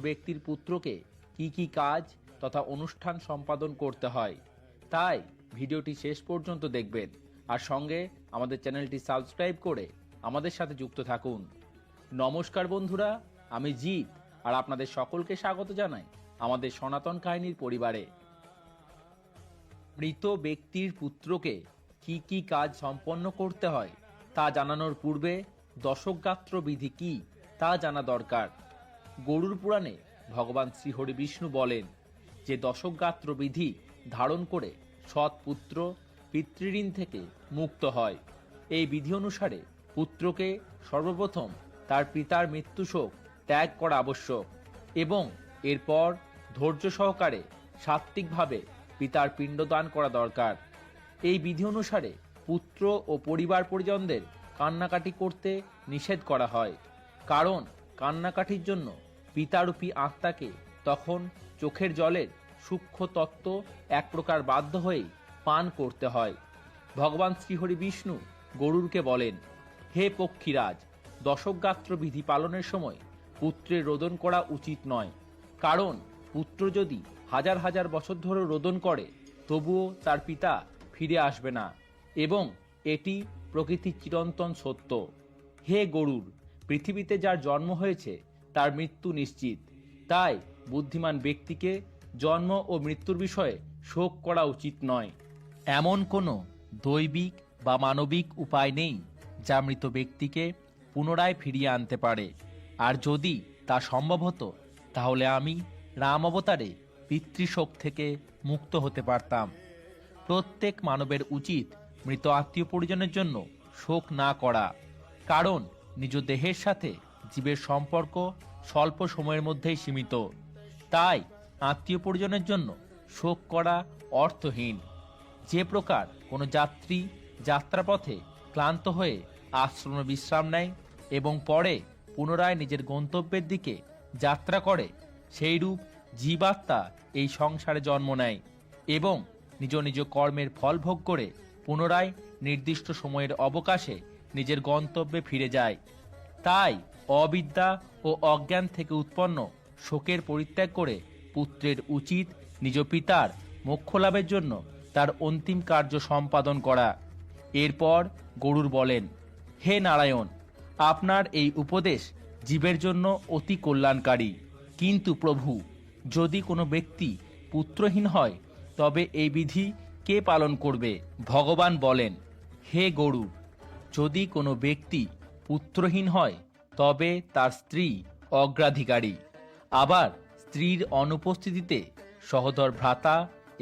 ব্যক্তির পুত্রকে কি কি কাজ তথা অনুষ্ঠান সম্পাদন করতে হয়। তাই ভিডিওটি শেষ পর্যন্ত দেখবেন আর সঙ্গে আমাদের চ্যানেলটি সাবস্ক্রাইব করে আমাদের সাথে যুক্ত থাকুন। নমস্কার বন্ধুরা, আমি জিৎ আর আপনাদের সকলকে স্বাগত জানাই আমাদের সনাতন কাহিনীর পরিবারে। মৃত ব্যক্তির পুত্রকে কি কি কাজ সম্পন্ন করতে হয় তা জানানোর পূর্বে দশকগাত্র বিধি কি তা জানা দরকার। গরুড় পুরাণে ভগবান শ্রীহরি বিষ্ণু বলেন যে দশকগাত্র বিধি ধারণ করে সৎ পুত্র পিতৃঋণ থেকে মুক্ত হয়। এই বিধি অনুসারে পুত্রকে সর্বপ্রথম তার পিতার মৃত্যু শোক ত্যাগ করা আবশ্যক এবং এরপর ধৈর্য সহকারে সাত্ত্বিকভাবে পিতার পিণ্ডদান করা দরকার। এই বিধি অনুসারে পুত্র ও পরিবার পরিজনদের কান্নাকাটি করতে নিষেধ করা হয়, কারণ কান্নাকাটির জন্য পিতারূপী আত্মাকে তখন চোখের জলের সূক্ষ্ম তত্ত্ব এক প্রকার বাধ্য হয়ে পান করতে হয়। ভগবান শ্রীহরি বিষ্ণু গরুড়কে বলেন, হে পক্ষীরাজ, দশকগাত্র বিধি পালনের সময় পুত্রের রোদন করা উচিত নয়, কারণ পুত্র যদি হাজার হাজার বছর ধরে রোদন করে তবুও তার পিতা ফিরে আসবে না এবং এটি প্রকৃতির চিরন্তন সত্য। হে গরুড়, পৃথিবীতে যার জন্ম হয়েছে তার মৃত্যু নিশ্চিত, তাই বুদ্ধিমান ব্যক্তিকে জন্ম ও মৃত্যুর বিষয়ে শোক করা উচিত নয়। এমন কোনো দৈবিক বা মানবিক উপায় নেই যা মৃত ব্যক্তিকে পুনরায় ফিরিয়ে আনতে পারে, আর যদি তা সম্ভব হতো তাহলে আমি রাম অবতারে পিতৃশোক থেকে মুক্ত হতে পারতাম। প্রত্যেক মানবের উচিত মৃত আত্মীয় পরিজনের জন্য শোক না করা, কারণ নিজ দেহের সাথে জীবের সম্পর্ক স্বল্প সময়ের মধ্যেই সীমিত। তাই আত্মীয় পরিজনের জন্য শোক করা অর্থহীন। যে প্রকার কোনো যাত্রী যাত্রাপথে ক্লান্ত হয়ে আশ্রমে বিশ্রাম নেয় এবং পরে পুনরায় নিজের গন্তব্যের দিকে যাত্রা করে, সেইরূপ জীবাত্মা এই সংসারে জন্ম নেয় এবং নিজ নিজ কর্মের ফল ভোগ করে পুনরায় নির্দিষ্ট সময়ের অবকাশে নিজের গন্তব্যে ফিরে যায়। তাই অবিদ্যা ও অজ্ঞান থেকে উৎপন্ন শোকের পরিত্যাগ করে পুত্রের উচিত নিজ পিতার মোক্ষ লাভের জন্য তার অন্তিম কার্য সম্পাদন করা। এরপর গরুড় বলেন, হে নারায়ণ, আপনার এই উপদেশ জীবের জন্য অতি কল্যাণকারী, কিন্তু প্রভু, যদি কোনো ব্যক্তি পুত্রহীন হয় তবে এই বিধি কে পালন করবে? ভগবান বলেন, হে গরুড়, যদি কোনো ব্যক্তি পুত্রহীন হয় তবে তার স্ত্রী অগ্রাধিকারী। আবার স্ত্রীর অনুপস্থিতিতে সহোদর ভ্রাতা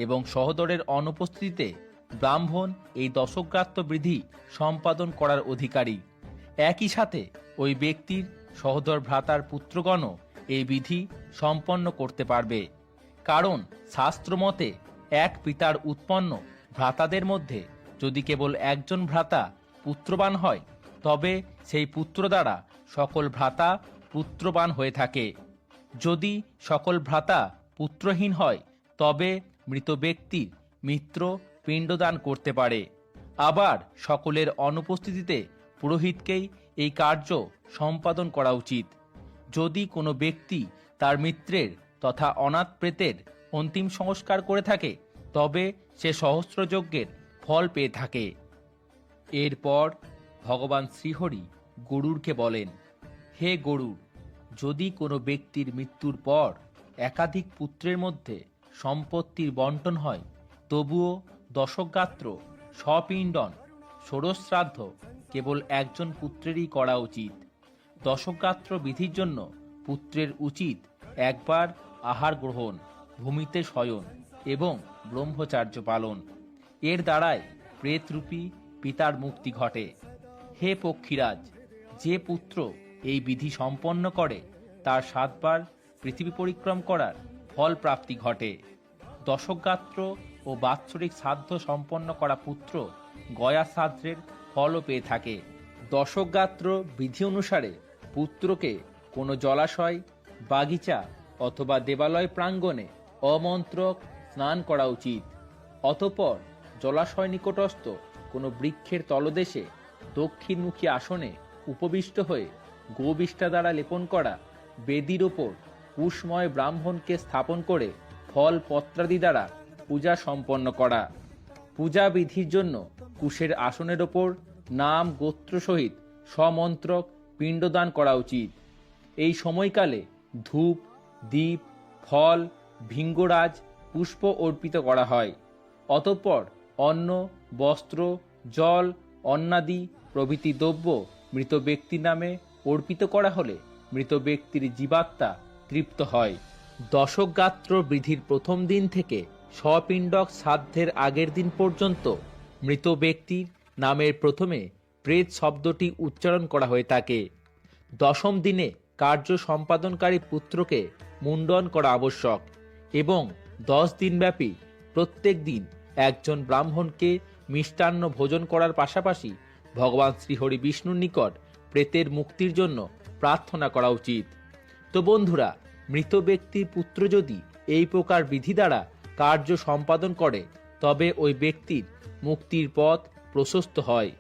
এবং সহোদরের অনুপস্থিতিতে ব্রাহ্মণ এই দশকগাত্র বিধি সম্পাদন করার অধিকারী। একই সাথে ওই ব্যক্তির সহোদর ভ্রাতার পুত্রগণও এই বিধি সম্পন্ন করতে পারবে, কারণ শাস্ত্রমতে এক পিতার উৎপন্ন ভ্রাতাদের মধ্যে যদি কেবল একজন ভ্রাতা পুত্রবান হয় তবে সেই পুত্র দ্বারা সকল ভ্রাতা পুত্রবান হয়ে থাকে। যদি সকল ভ্রাতা পুত্রহীন হয় তবে মৃত ব্যক্তির মিত্র পিণ্ডদান করতে পারে। আবার সকলের অনুপস্থিতিতে পুরোহিতকেই এই কার্য সম্পাদন করা উচিত। যদি কোনো ব্যক্তি তার মিত্রের তথা অনাথ প্রেতের অন্তিম সংস্কার করে থাকে তবে সে সহস্র যজ্ঞের ফল পেয়ে থাকে। এরপর ভগবান শ্রীহরি গরুড়কে বলেন, হে গরুড়, যদি কোনো ব্যক্তির মৃত্যুর পর একাধিক পুত্রের মধ্যে সম্পত্তির বন্টন হয় তবুও দশকগাত্র স্বপিণ্ডন ষোড়শ্রাদ্ধ কেবল একজন পুত্রেরই করা উচিত। দশকগাত্র বিধির জন্য পুত্রের উচিত একবার আহার গ্রহণ, ভূমিতে শয়ন এবং ব্রহ্মচার্য পালন। এর দ্বারাই প্রেতরূপী পিতার মুক্তি ঘটে। হে পক্ষীরাজ, যে পুত্র এই বিধি সম্পন্ন করে তার 7 বার পৃথিবী পরিক্রম করার ফল প্রাপ্তি ঘটে। দশকগাত্র ও বাৎসরিক শ্রাদ্ধ সম্পন্ন করা পুত্র গয়া শ্রাদ্ধের ফলও পেয়ে থাকে। দশকগাত্র বিধি অনুসারে পুত্রকে কোনো জলাশয়, বাগিচা অথবা দেবালয় প্রাঙ্গণে অমন্ত্রক স্নান করা উচিত। অতঃপর জলাশয় নিকটস্থ কোনো বৃক্ষের তলদেশে দক্ষিণমুখী আসনে উপবিষ্ট হয়ে গোবিষ্ঠা দ্বারা লেপন করা বেদির ওপর কুশময় ব্রাহ্মণকে স্থাপন করে ফল পত্রাদি দ্বারা পূজা সম্পন্ন করা। পূজা বিধির জন্য কুশের আসনের ওপর নাম গোত্র সহিত সমন্ত্রক পিণ্ডদান করা উচিত। এই সময়কালে ধূপ, দীপ, ফল, ভিঙ্গরাজ, পুষ্প অর্পিত করা হয়। অতঃপর অন্ন, বস্ত্র, জল, অন্নাদি প্রভৃতি দ্রব্য মৃত ব্যক্তির নামে অর্পিত করা হলে মৃত ব্যক্তির জীবাত্মা তৃপ্ত হয়। দশকগাত্র বিধির প্রথম দিন থেকে স্বপিণ্ডক শ্রাদ্ধের আগের দিন পর্যন্ত মৃত ব্যক্তির নামের প্রথমে প্রেত শব্দটি উচ্চারণ করা হয়ে থাকে। দশম দিনে কার্য সম্পাদনকারী পুত্রকে মুণ্ডন করা আবশ্যক এবং 10 দিনব্যাপী প্রত্যেক দিন একজন ব্রাহ্মণকে মিষ্টান্ন ভোজন করার পাশাপাশি ভগবান শ্রীহরি বিষ্ণুর নিকট প্রেতের মুক্তির জন্য প্রার্থনা করা উচিত। তো বন্ধুরা, মৃত ব্যক্তির পুত্র যদি এই প্রকার বিধি দ্বারা কার্য সম্পাদন করে তবে ওই ব্যক্তির মুক্তির পথ প্রশস্ত হয়।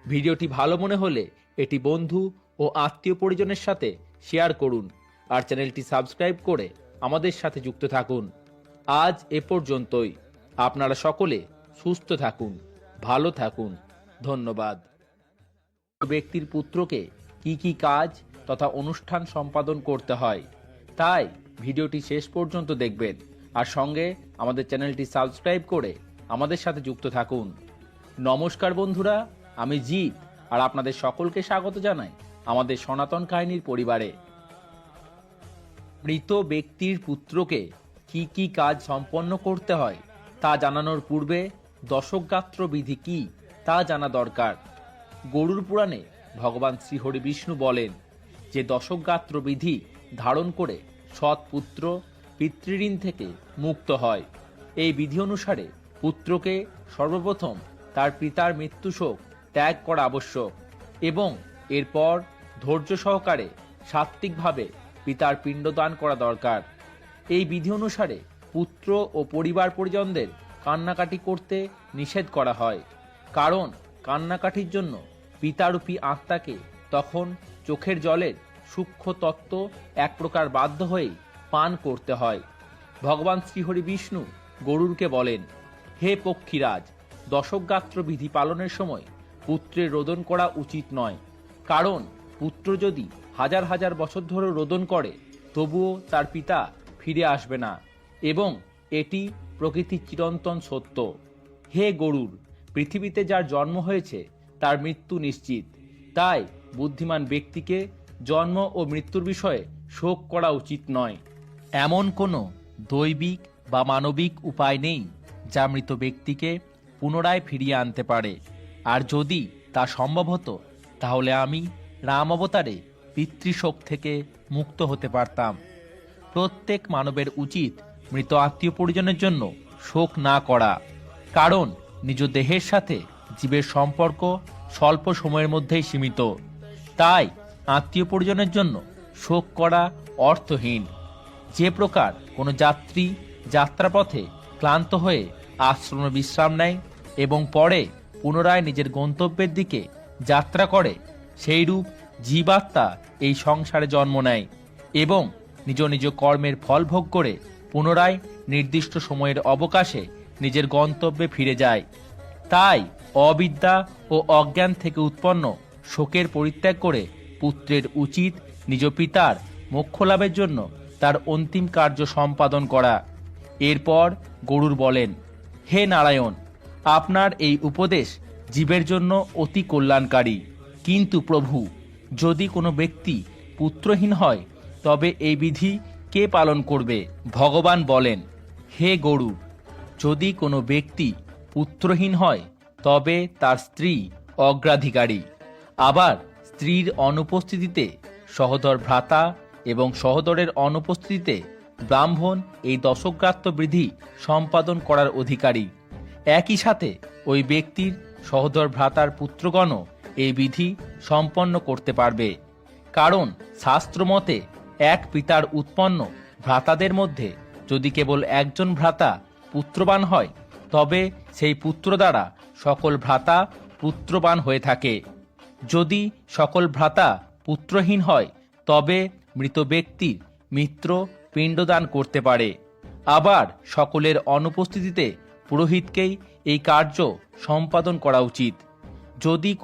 ভিডিওটি ভালো মনে হলে এটি বন্ধু ও আত্মীয় পরিজনের সাথে শেয়ার করুন আর চ্যানেলটি সাবস্ক্রাইব করে আমাদের সাথে যুক্ত থাকুন। আজ এ পর্যন্তই। আপনারা সকলে সুস্থ থাকুন, ভালো থাকুন। ধন্যবাদ। ব্যক্তির পুত্রকে কি কি কাজ তথা অনুষ্ঠান সম্পাদন করতে হয় তাই ভিডিওটি শেষ পর্যন্ত দেখবেন আর সঙ্গে আমাদের চ্যানেলটি সাবস্ক্রাইব করে আমাদের সাথে যুক্ত থাকুন। নমস্কার বন্ধুরা, আমি জিৎ আর আপনাদের সকলকে স্বাগত জানাই আমাদের সনাতন কাহিনীর পরিবারে। মৃত ব্যক্তির পুত্রকে কি কি কাজ সম্পন্ন করতে হয় তা জানানোর পূর্বে দশকগাত্র বিধি কি তা জানা দরকার। গরুড় পুরাণে ভগবান শ্রীহরি বিষ্ণু বলেন যে দশকগাত্র বিধি ধারণ করে সৎ পুত্র পিতৃঋণ থেকে মুক্ত হয়। এই বিধি অনুসারে পুত্রকে সর্বপ্রথম তার পিতার মৃত্যু শোক ত্যাগ করা আবশ্যক এবং এরপর ধৈর্য সহকারে সাত্ত্বিকভাবে পিতার পিণ্ডদান করা দরকার। এই বিধি অনুসারে পুত্র ও পরিবার পরিজনদের কান্নাকাটি করতে নিষেধ করা হয়, কারণ কান্নাকাটির জন্য পিতারূপী আত্মাকে তখন চোখের জলের সূক্ষ্ম তত্ত্ব এক প্রকার বাধ্য হয়ে পান করতে হয়। ভগবান শ্রীহরি বিষ্ণু গরুড়কে বলেন, হে পক্ষীরাজ, দশকগাত্র বিধি পালনের সময় পুত্রের রোদন করা উচিত নয়, কারণ পুত্র যদি হাজার হাজার বছর ধরে রোদন করে তবুও তার পিতা ফিরে আসবে না এবং এটি প্রকৃতির চিরন্তন সত্য। হে গরুড়, পৃথিবীতে যার জন্ম হয়েছে তার মৃত্যু নিশ্চিত, তাই বুদ্ধিমান ব্যক্তিকে জন্ম ও মৃত্যুর বিষয়ে শোক করা উচিত নয়। এমন কোনো দৈবিক বা মানবিক উপায় নেই যা মৃত ব্যক্তিকে পুনরায় ফিরিয়ে আনতে পারে, আর যদি তা সম্ভব হতো তাহলে আমি রাম অবতারে পিতৃশোক থেকে মুক্ত হতে পারতাম। প্রত্যেক মানবের উচিত মৃত আত্মীয় পরিজনের জন্য শোক না করা, কারণ নিজ দেহের সাথে জীবের সম্পর্ক স্বল্প সময়ের মধ্যেই সীমিত। তাই আত্মীয় পরিজনের জন্য শোক করা অর্থহীন। যে প্রকার কোনো যাত্রী যাত্রাপথে ক্লান্ত হয়ে আশ্রমে বিশ্রাম নেয় এবং পরে পুনরায় নিজের গন্তব্যের দিকে যাত্রা করে, সেইরূপ জীবাত্মা এই সংসারে জন্ম নেয় এবং নিজ নিজ কর্মের ফল ভোগ করে পুনরায় নির্দিষ্ট সময়ের অবকাশে নিজের গন্তব্যে ফিরে যায়। তাই অবিদ্যা ও অজ্ঞান থেকে উৎপন্ন শোকের পরিত্যাগ করে পুত্রের উচিত নিজ পিতার মোক্ষ লাভের জন্য তার অন্তিম কার্য সম্পাদন করা। এরপর গরুড় বলেন, হে নারায়ণ, আপনার এই উপদেশ জীবের জন্য অতি কল্যাণকারী, কিন্তু প্রভু, যদি কোনো ব্যক্তি পুত্রহীন হয় তবে এই বিধি কে পালন করবে? ভগবান বলেন, হে গরুড়, যদি কোনো ব্যক্তি পুত্রহীন হয় তবে তার স্ত্রী অগ্রাধিকারী। আবার স্ত্রীর অনুপস্থিতিতে সহোদর ভ্রাতা এবং সহোদরের অনুপস্থিতিতে ব্রাহ্মণ এই দশকগাত্র বিধি সম্পাদন করার অধিকারী। একই সাথে ওই ব্যক্তির সহোদর ভ্রাতার পুত্রগণও এই বিধি সম্পন্ন করতে পারবে, কারণ শাস্ত্রমতে এক পিতার উৎপন্ন ভ্রাতাদের মধ্যে যদি কেবল একজন ভ্রাতা পুত্রবান হয় তবে সেই পুত্র দ্বারা সকল ভ্রাতা পুত্রবান হয়ে থাকে। যদি সকল ভ্রাতা পুত্রহীন হয় তবে মৃত ব্যক্তির মিত্র পিণ্ডদান করতে পারে। আবার সকলের অনুপস্থিতিতে পুরোহিতকেই এই কার্য সম্পাদন করা উচিত। যদি